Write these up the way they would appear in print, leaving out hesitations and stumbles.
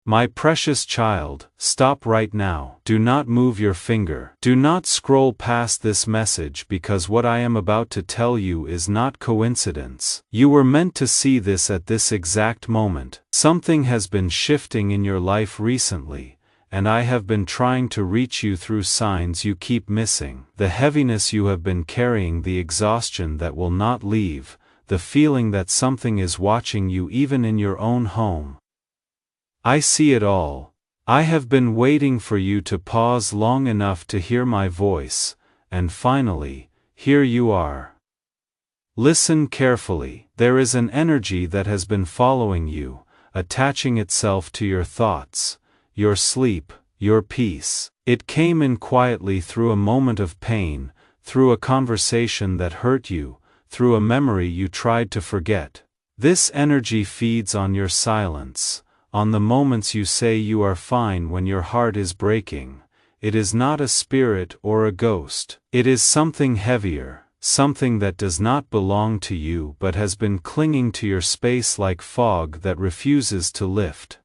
My precious child, stop right now. Do not move your finger. Do not scroll past this message because what I am about to tell you is not coincidence. You were meant to see this at this exact moment. Something has been shifting in your life recently, and I have been trying to reach you through signs you keep missing. The heaviness you have been carrying, the exhaustion that will not leave, the feeling that something is watching you even in your own home. I see it all. I have been waiting for you to pause long enough to hear my voice, and finally, here you are. Listen carefully. There is an energy that has been following you, attaching itself to your thoughts, your sleep, your peace. It came in quietly through a moment of pain, through a conversation that hurt you, through a memory you tried to forget. This energy feeds on your silence, on the moments you say you are fine when your heart is breaking. It is not a spirit or a ghost. It is something heavier, something that does not belong to you but has been clinging to your space like fog that refuses to lift.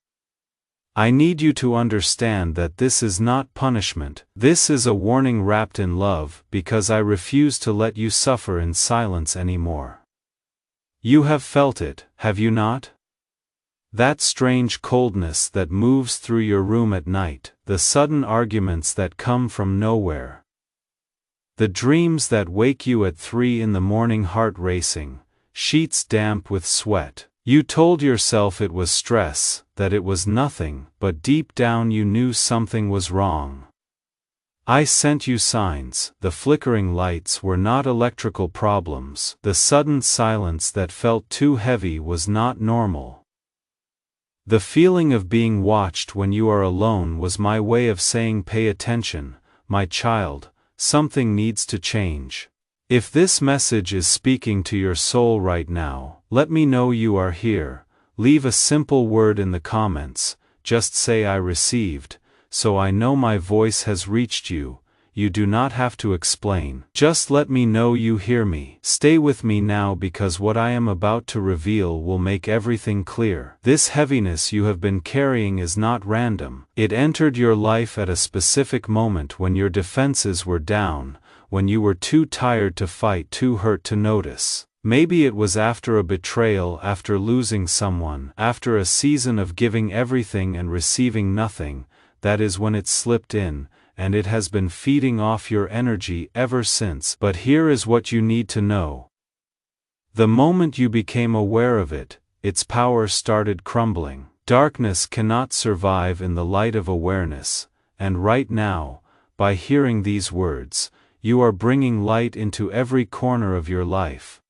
I need you to understand that this is not punishment. This is a warning wrapped in love, because I refuse to let you suffer in silence anymore. You have felt it, have you not? That strange coldness that moves through your room at night, the sudden arguments that come from nowhere. The dreams that wake you at 3 in the morning, heart racing, sheets damp with sweat. You told yourself it was stress, that it was nothing, but deep down you knew something was wrong. I sent you signs. The flickering lights were not electrical problems. The sudden silence that felt too heavy was not normal. The feeling of being watched when you are alone was my way of saying, pay attention, my child, something needs to change. If this message is speaking to your soul right now, let me know you are here. Leave a simple word in the comments, just say I received, so I know my voice has reached you. You do not have to explain. Just let me know you hear me. Stay with me now because what I am about to reveal will make everything clear. This heaviness you have been carrying is not random. It entered your life at a specific moment when your defenses were down, when you were too tired to fight, too hurt to notice. Maybe it was after a betrayal, after losing someone, after a season of giving everything and receiving nothing. That is when it slipped in, and it has been feeding off your energy ever since. But here is what you need to know. The moment you became aware of it, its power started crumbling. Darkness cannot survive in the light of awareness, and right now, by hearing these words, you are bringing light into every corner of your life.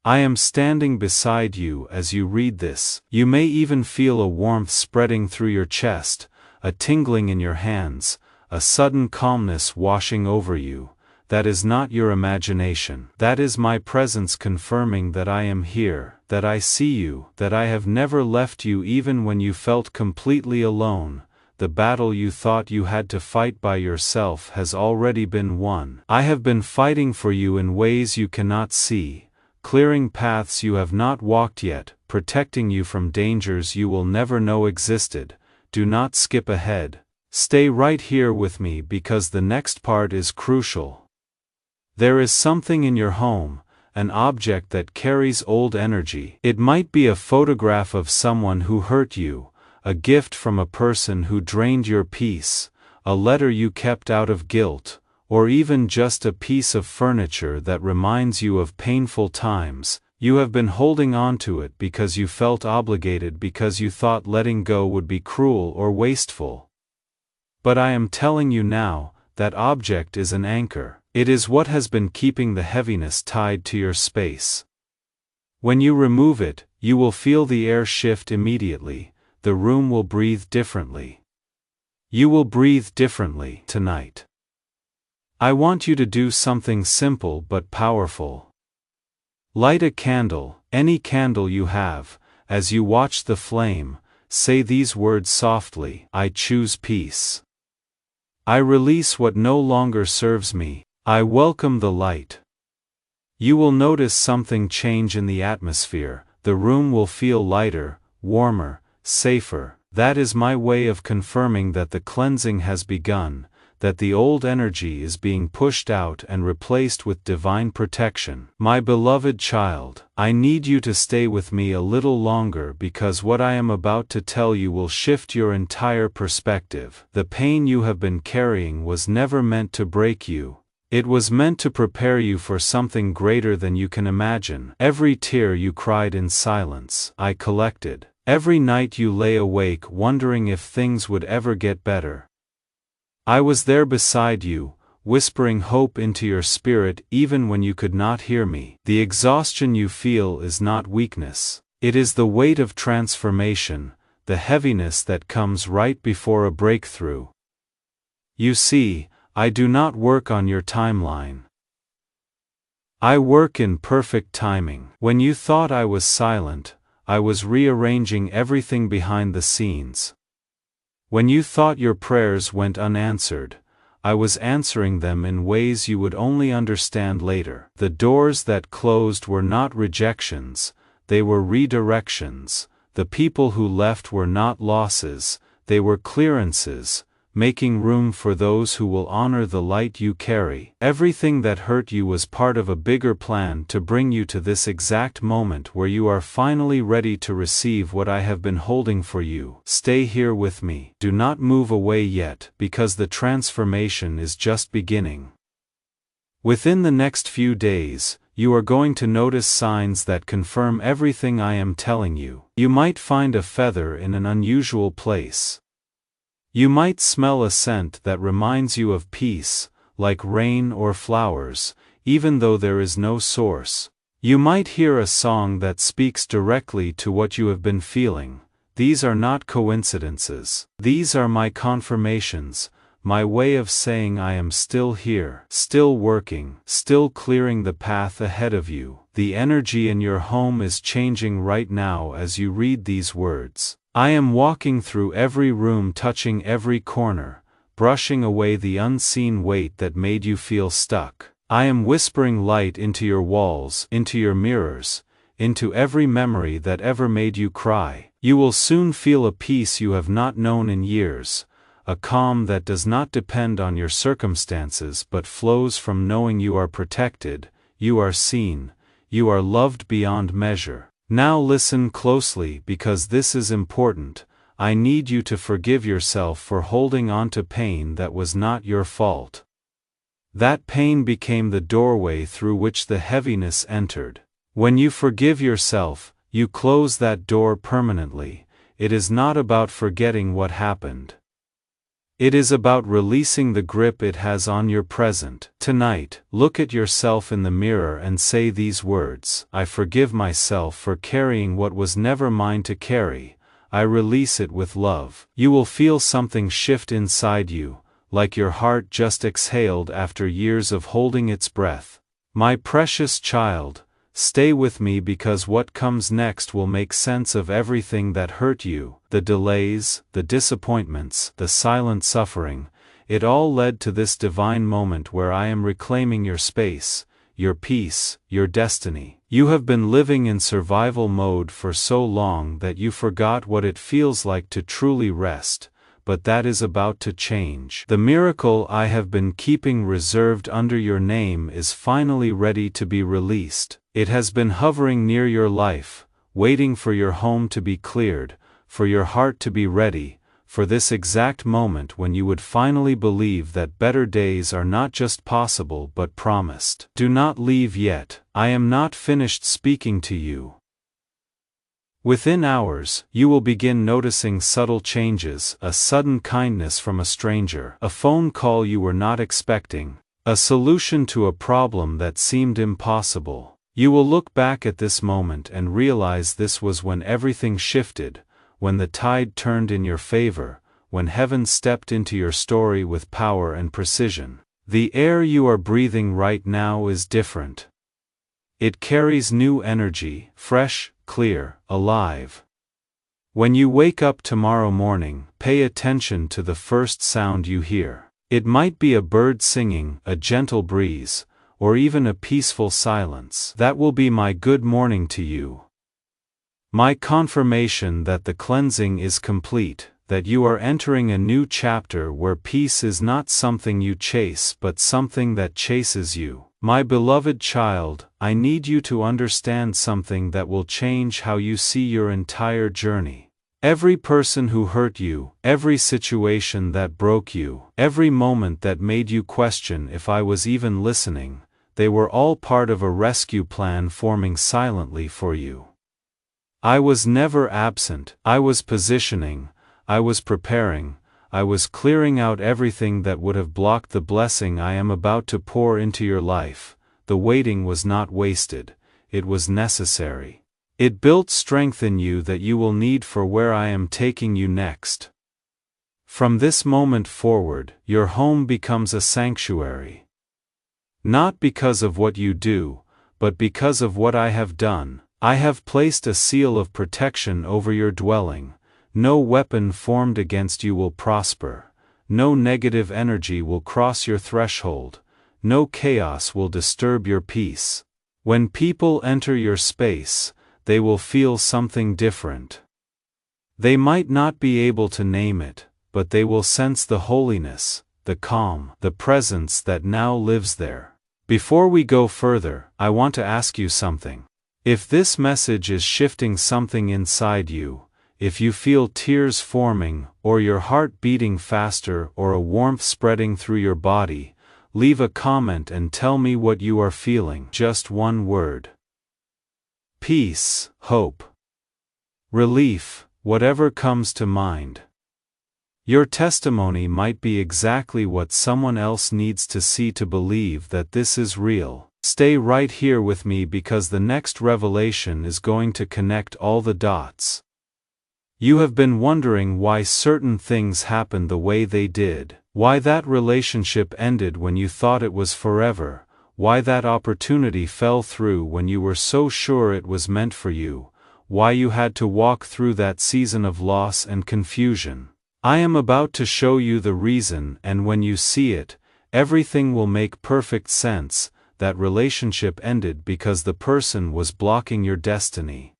I am standing beside you as you read this. You may even feel a warmth spreading through your chest, a tingling in your hands, a sudden calmness washing over you. That is not your imagination. That is my presence confirming that I am here, that I see you, that I have never left you even when you felt completely alone. The battle you thought you had to fight by yourself has already been won. I have been fighting for you in ways you cannot see, clearing paths you have not walked yet, protecting you from dangers you will never know existed. Do not skip ahead. Stay right here with me because the next part is crucial. There is something in your home, an object that carries old energy. It might be a photograph of someone who hurt you, a gift from a person who drained your peace, a letter you kept out of guilt, or even just a piece of furniture that reminds you of painful times. You have been holding on to it because you felt obligated, because you thought letting go would be cruel or wasteful. But I am telling you now, that object is an anchor. It is what has been keeping the heaviness tied to your space. When you remove it, you will feel the air shift immediately. The room will breathe differently. You will breathe differently tonight. I want you to do something simple but powerful. Light a candle, any candle you have. As you watch the flame, say these words softly: I choose peace. I release what no longer serves me. I welcome the light. You will notice something change in the atmosphere. The room will feel lighter, warmer, safer. That is my way of confirming that the cleansing has begun, that the old energy is being pushed out and replaced with divine protection. My beloved child, I need you to stay with me a little longer because what I am about to tell you will shift your entire perspective. The pain you have been carrying was never meant to break you. It was meant to prepare you for something greater than you can imagine. Every tear you cried in silence, I collected. Every night you lay awake wondering if things would ever get better, I was there beside you, whispering hope into your spirit even when you could not hear me. The exhaustion you feel is not weakness. It is the weight of transformation, the heaviness that comes right before a breakthrough. You see, I do not work on your timeline. I work in perfect timing. When you thought I was silent, I was rearranging everything behind the scenes. When you thought your prayers went unanswered, I was answering them in ways you would only understand later. The doors that closed were not rejections, they were redirections. The people who left were not losses, they were clearances, making room for those who will honor the light you carry. Everything that hurt you was part of a bigger plan to bring you to this exact moment where you are finally ready to receive what I have been holding for you. Stay here with me. Do not move away yet, because the transformation is just beginning. Within the next few days, you are going to notice signs that confirm everything I am telling you. You might find a feather in an unusual place. You might smell a scent that reminds you of peace, like rain or flowers, even though there is no source. You might hear a song that speaks directly to what you have been feeling. These are not coincidences. These are my confirmations, my way of saying I am still here, still working, still clearing the path ahead of you. The energy in your home is changing right now as you read these words. I am walking through every room, touching every corner, brushing away the unseen weight that made you feel stuck. I am whispering light into your walls, into your mirrors, into every memory that ever made you cry. You will soon feel a peace you have not known in years, a calm that does not depend on your circumstances but flows from knowing you are protected, you are seen, you are loved beyond measure. Now listen closely because this is important. I need you to forgive yourself for holding on to pain that was not your fault. That pain became the doorway through which the heaviness entered. When you forgive yourself, you close that door permanently. It is not about forgetting what happened. It is about releasing the grip it has on your present. Tonight, look at yourself in the mirror and say these words. I forgive myself for carrying what was never mine to carry. I release it with love. You will feel something shift inside you, like your heart just exhaled after years of holding its breath. My precious child, stay with me because what comes next will make sense of everything that hurt you, the delays, the disappointments, the silent suffering. It all led to this divine moment where I am reclaiming your space, your peace, your destiny. You have been living in survival mode for so long that you forgot what it feels like to truly rest, but that is about to change. The miracle I have been keeping reserved under your name is finally ready to be released. It has been hovering near your life, waiting for your home to be cleared, for your heart to be ready, for this exact moment when you would finally believe that better days are not just possible but promised. Do not leave yet. I am not finished speaking to you. Within hours, you will begin noticing subtle changes, a sudden kindness from a stranger, a phone call you were not expecting, a solution to a problem that seemed impossible. You will look back at this moment and realize this was when everything shifted, when the tide turned in your favor, when heaven stepped into your story with power and precision. The air you are breathing right now is different. It carries new energy, fresh, clear, alive. When you wake up tomorrow morning, pay attention to the first sound you hear. It might be a bird singing, a gentle breeze, or even a peaceful silence. That will be my good morning to you. My confirmation that the cleansing is complete, that you are entering a new chapter where peace is not something you chase but something that chases you. My beloved child, I need you to understand something that will change how you see your entire journey. Every person who hurt you, every situation that broke you, every moment that made you question if I was even listening, they were all part of a rescue plan forming silently for you. I was never absent, I was positioning, I was preparing, I was clearing out everything that would have blocked the blessing I am about to pour into your life. The waiting was not wasted, it was necessary. It built strength in you that you will need for where I am taking you next. From this moment forward, your home becomes a sanctuary. Not because of what you do, but because of what I have done. I have placed a seal of protection over your dwelling. No weapon formed against you will prosper. No negative energy will cross your threshold. No chaos will disturb your peace. When people enter your space, they will feel something different. They might not be able to name it, but they will sense the holiness, the calm, the presence that now lives there. Before we go further, I want to ask you something. If this message is shifting something inside you, if you feel tears forming, or your heart beating faster, or a warmth spreading through your body, leave a comment and tell me what you are feeling. Just one word. Peace, hope, relief, whatever comes to mind. Your testimony might be exactly what someone else needs to see to believe that this is real. Stay right here with me because the next revelation is going to connect all the dots. You have been wondering why certain things happened the way they did, why that relationship ended when you thought it was forever, why that opportunity fell through when you were so sure it was meant for you, why you had to walk through that season of loss and confusion. I am about to show you the reason, and when you see it, everything will make perfect sense. That relationship ended because the person was blocking your destiny.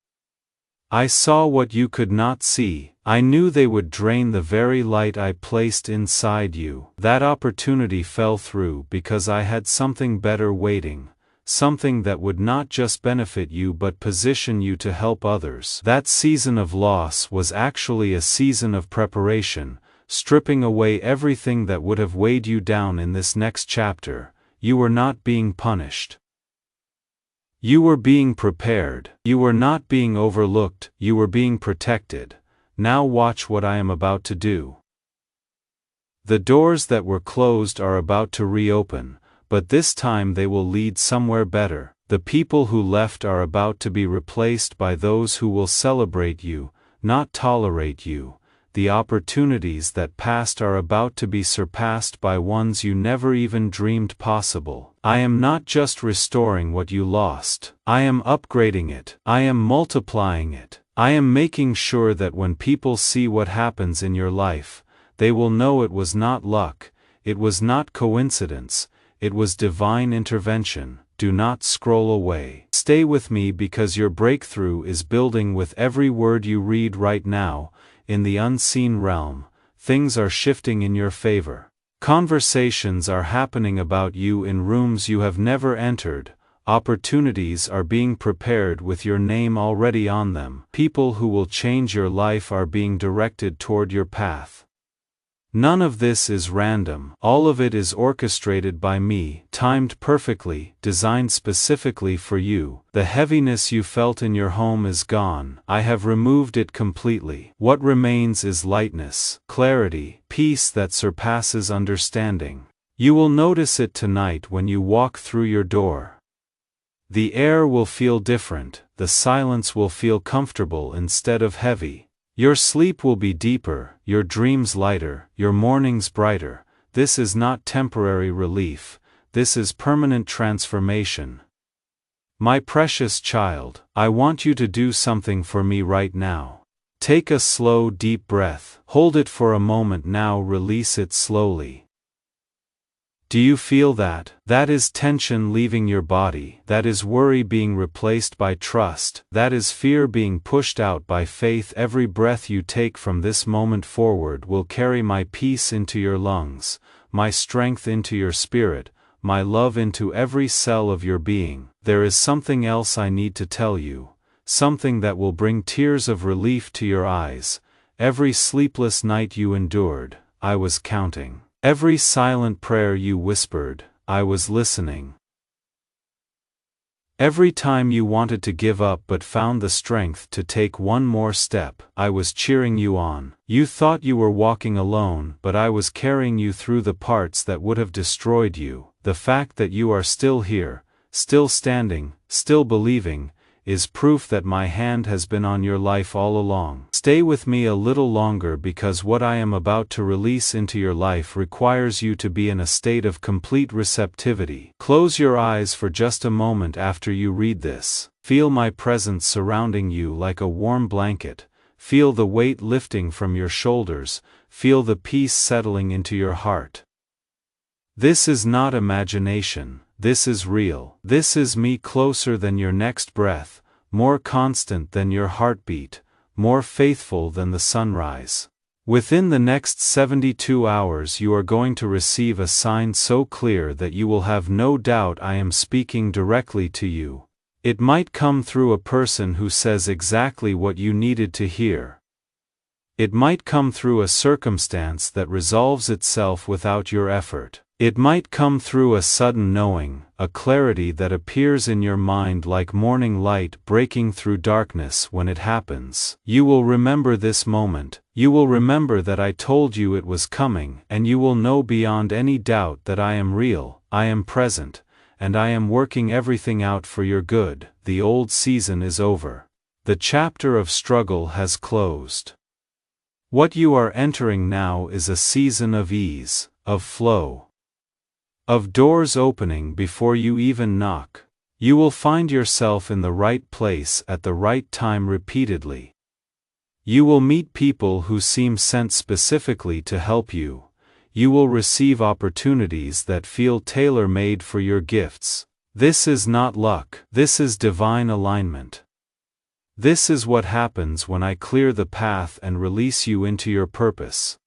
I saw what you could not see. I knew they would drain the very light I placed inside you. That opportunity fell through because I had something better waiting, something that would not just benefit you but position you to help others. That season of loss was actually a season of preparation, stripping away everything that would have weighed you down in this next chapter. You were not being punished. You were being prepared. You were not being overlooked, you were being protected. Now watch what I am about to do. The doors that were closed are about to reopen, but this time they will lead somewhere better. The people who left are about to be replaced by those who will celebrate you, not tolerate you. The opportunities that passed are about to be surpassed by ones you never even dreamed possible. I am not just restoring what you lost. I am upgrading it. I am multiplying it. I am making sure that when people see what happens in your life, they will know it was not luck, it was not coincidence, it was divine intervention. Do not scroll away. Stay with me because your breakthrough is building with every word you read right now. In the unseen realm, things are shifting in your favor. Conversations are happening about you in rooms you have never entered. Opportunities are being prepared with your name already on them. People who will change your life are being directed toward your path. None of this is random. All of it is orchestrated by me, timed perfectly, designed specifically for you. The heaviness you felt in your home is gone. I have removed it completely. What remains is lightness, clarity, peace that surpasses understanding. You will notice it tonight when you walk through your door. The air will feel different, the silence will feel comfortable instead of heavy. Your sleep will be deeper, your dreams lighter, your mornings brighter. This is not temporary relief, this is permanent transformation. My precious child, I want you to do something for me right now. Take a slow, deep breath. Hold it for a moment now, release it slowly. Do you feel that? That is tension leaving your body. That is worry being replaced by trust. That is fear being pushed out by faith. Every breath you take from this moment forward will carry my peace into your lungs, my strength into your spirit, my love into every cell of your being. There is something else I need to tell you, something that will bring tears of relief to your eyes. Every sleepless night you endured, I was counting. Every silent prayer you whispered, I was listening. Every time you wanted to give up but found the strength to take one more step, I was cheering you on. You thought you were walking alone, but I was carrying you through the parts that would have destroyed you. The fact that you are still here, still standing, still believing, is proof that my hand has been on your life all along. Stay with me a little longer because what I am about to release into your life requires you to be in a state of complete receptivity. Close your eyes for just a moment after you read this. Feel my presence surrounding you like a warm blanket. Feel the weight lifting from your shoulders. Feel the peace settling into your heart. This is not imagination. This is real. This is me closer than your next breath, more constant than your heartbeat, more faithful than the sunrise. Within the next 72 hours you are going to receive a sign so clear that you will have no doubt I am speaking directly to you. It might come through a person who says exactly what you needed to hear. It might come through a circumstance that resolves itself without your effort. It might come through a sudden knowing, a clarity that appears in your mind like morning light breaking through darkness when it happens. You will remember this moment, you will remember that I told you it was coming, and you will know beyond any doubt that I am real, I am present, and I am working everything out for your good. The old season is over. The chapter of struggle has closed. What you are entering now is a season of ease, of flow, of doors opening before you even knock. You will find yourself in the right place at the right time repeatedly. You will meet people who seem sent specifically to help you. You will receive opportunities that feel tailor-made for your gifts. This is not luck. This is divine alignment. This is what happens when I clear the path and release you into your purpose.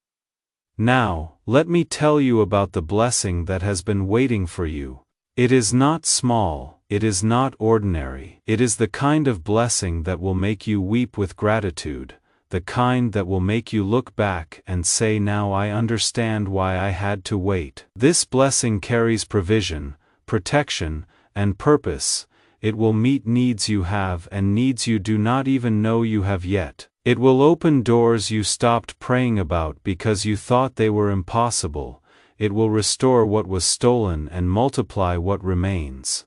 Now, let me tell you about the blessing that has been waiting for you. It is not small, it is not ordinary. It is the kind of blessing that will make you weep with gratitude, the kind that will make you look back and say, now I understand why I had to wait. This blessing carries provision, protection, and purpose. It will meet needs you have and needs you do not even know you have yet. It will open doors you stopped praying about because you thought they were impossible. It will restore what was stolen and multiply what remains.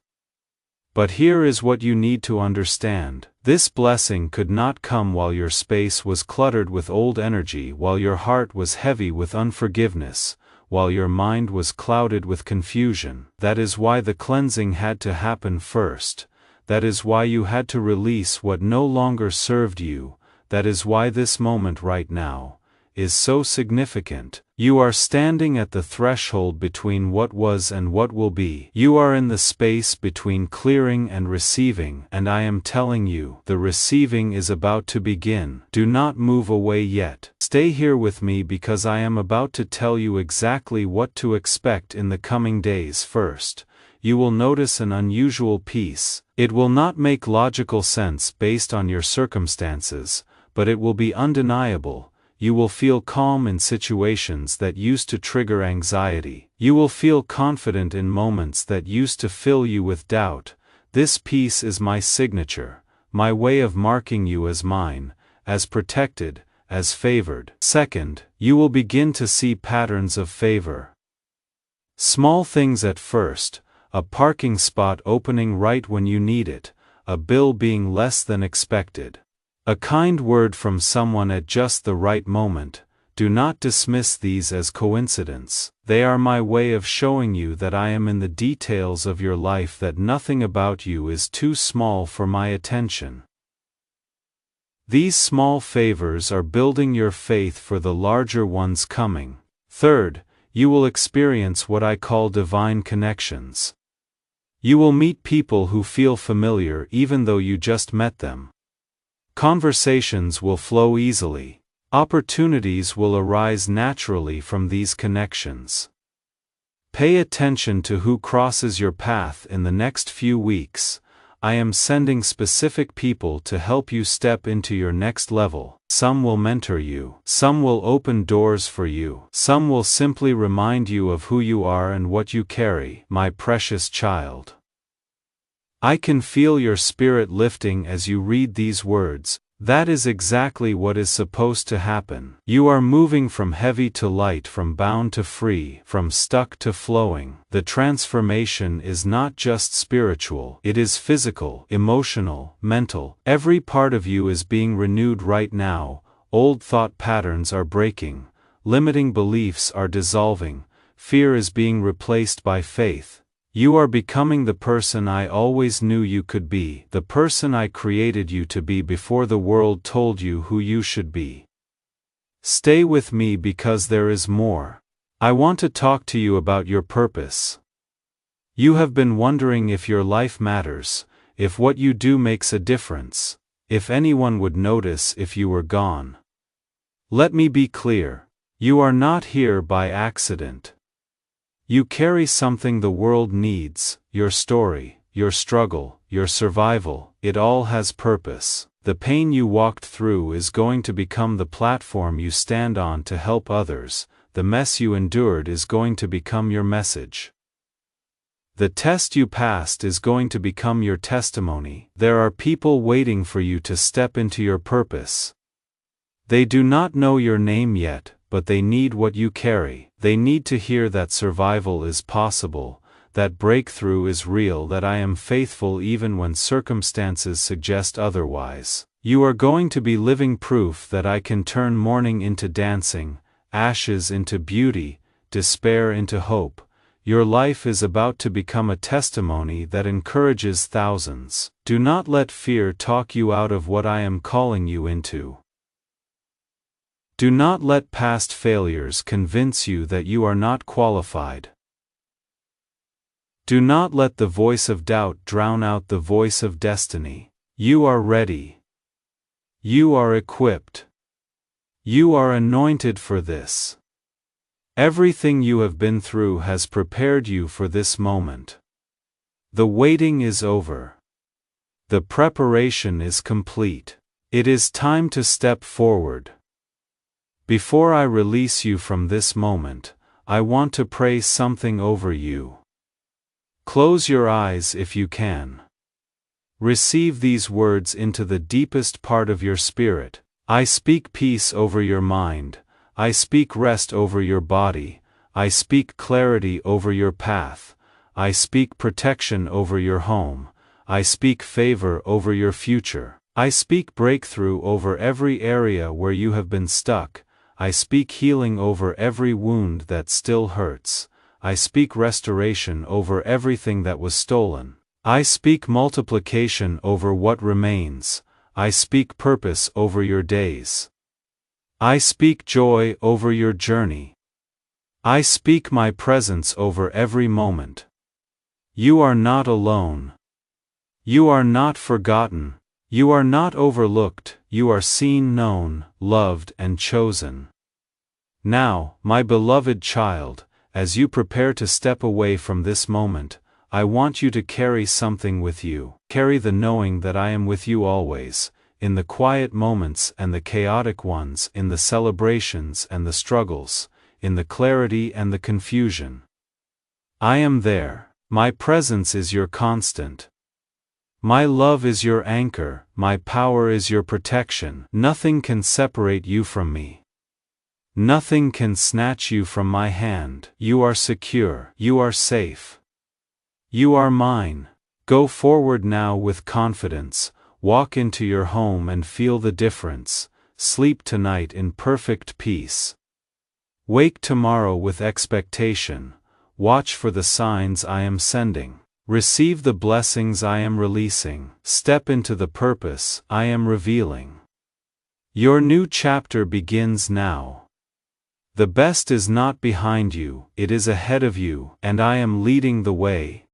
But here is what you need to understand. This blessing could not come while your space was cluttered with old energy, while your heart was heavy with unforgiveness, while your mind was clouded with confusion. That is why the cleansing had to happen first. That is why you had to release what no longer served you. That is why this moment right now is so significant. You are standing at the threshold between what was and what will be. You are in the space between clearing and receiving, and I am telling you, the receiving is about to begin. Do not move away yet. Stay here with me because I am about to tell you exactly what to expect in the coming days. First, you will notice an unusual peace. It will not make logical sense based on your circumstances, but it will be undeniable. You will feel calm in situations that used to trigger anxiety. You will feel confident in moments that used to fill you with doubt. This peace is my signature, my way of marking you as mine, as protected, as favored. Second, you will begin to see patterns of favor. Small things at first, a parking spot opening right when you need it, a bill being less than expected. A kind word from someone at just the right moment. Do not dismiss these as coincidence. They are my way of showing you that I am in the details of your life, that nothing about you is too small for my attention. These small favors are building your faith for the larger ones coming. Third, you will experience what I call divine connections. You will meet people who feel familiar even though you just met them. Conversations will flow easily. Opportunities will arise naturally from these connections. Pay attention to who crosses your path in the next few weeks. I am sending specific people to help you step into your next level. Some will mentor you. Some will open doors for you. Some will simply remind you of who you are and what you carry, my precious child. I can feel your spirit lifting as you read these words. That is exactly what is supposed to happen. You are moving from heavy to light, from bound to free, from stuck to flowing. The transformation is not just spiritual, it is physical, emotional, mental. Every part of you is being renewed right now. Old thought patterns are breaking, limiting beliefs are dissolving, fear is being replaced by faith. You are becoming the person I always knew you could be, the person I created you to be before the world told you who you should be. Stay with me because there is more. I want to talk to you about your purpose. You have been wondering if your life matters, if what you do makes a difference, if anyone would notice if you were gone. Let me be clear. You are not here by accident. You carry something the world needs, your story, your struggle, your survival, it all has purpose. The pain you walked through is going to become the platform you stand on to help others. The mess you endured is going to become your message. The test you passed is going to become your testimony. There are people waiting for you to step into your purpose. They do not know your name yet, but they need what you carry. They need to hear that survival is possible, that breakthrough is real, that I am faithful even when circumstances suggest otherwise. You are going to be living proof that I can turn mourning into dancing, ashes into beauty, despair into hope. Your life is about to become a testimony that encourages thousands. Do not let fear talk you out of what I am calling you into. Do not let past failures convince you that you are not qualified. Do not let the voice of doubt drown out the voice of destiny. You are ready. You are equipped. You are anointed for this. Everything you have been through has prepared you for this moment. The waiting is over. The preparation is complete. It is time to step forward. Before I release you from this moment, I want to pray something over you. Close your eyes if you can. Receive these words into the deepest part of your spirit. I speak peace over your mind. I speak rest over your body. I speak clarity over your path. I speak protection over your home. I speak favor over your future. I speak breakthrough over every area where you have been stuck. I speak healing over every wound that still hurts. I speak restoration over everything that was stolen. I speak multiplication over what remains. I speak purpose over your days. I speak joy over your journey. I speak my presence over every moment. You are not alone. You are not forgotten. You are not overlooked. You are seen, known, loved, and chosen. Now, my beloved child, as you prepare to step away from this moment, I want you to carry something with you. Carry the knowing that I am with you always, in the quiet moments and the chaotic ones, in the celebrations and the struggles, in the clarity and the confusion. I am there. My presence is your constant. My love is your anchor, my power is your protection. Nothing can separate you from me. Nothing can snatch you from my hand. You are secure. You are safe. You are mine. Go forward now with confidence. Walk into your home and feel the difference. Sleep tonight in perfect peace. Wake tomorrow with expectation. Watch for the signs I am sending. Receive the blessings I am releasing. Step into the purpose I am revealing. Your new chapter begins now. The best is not behind you, it is ahead of you, and I am leading the way.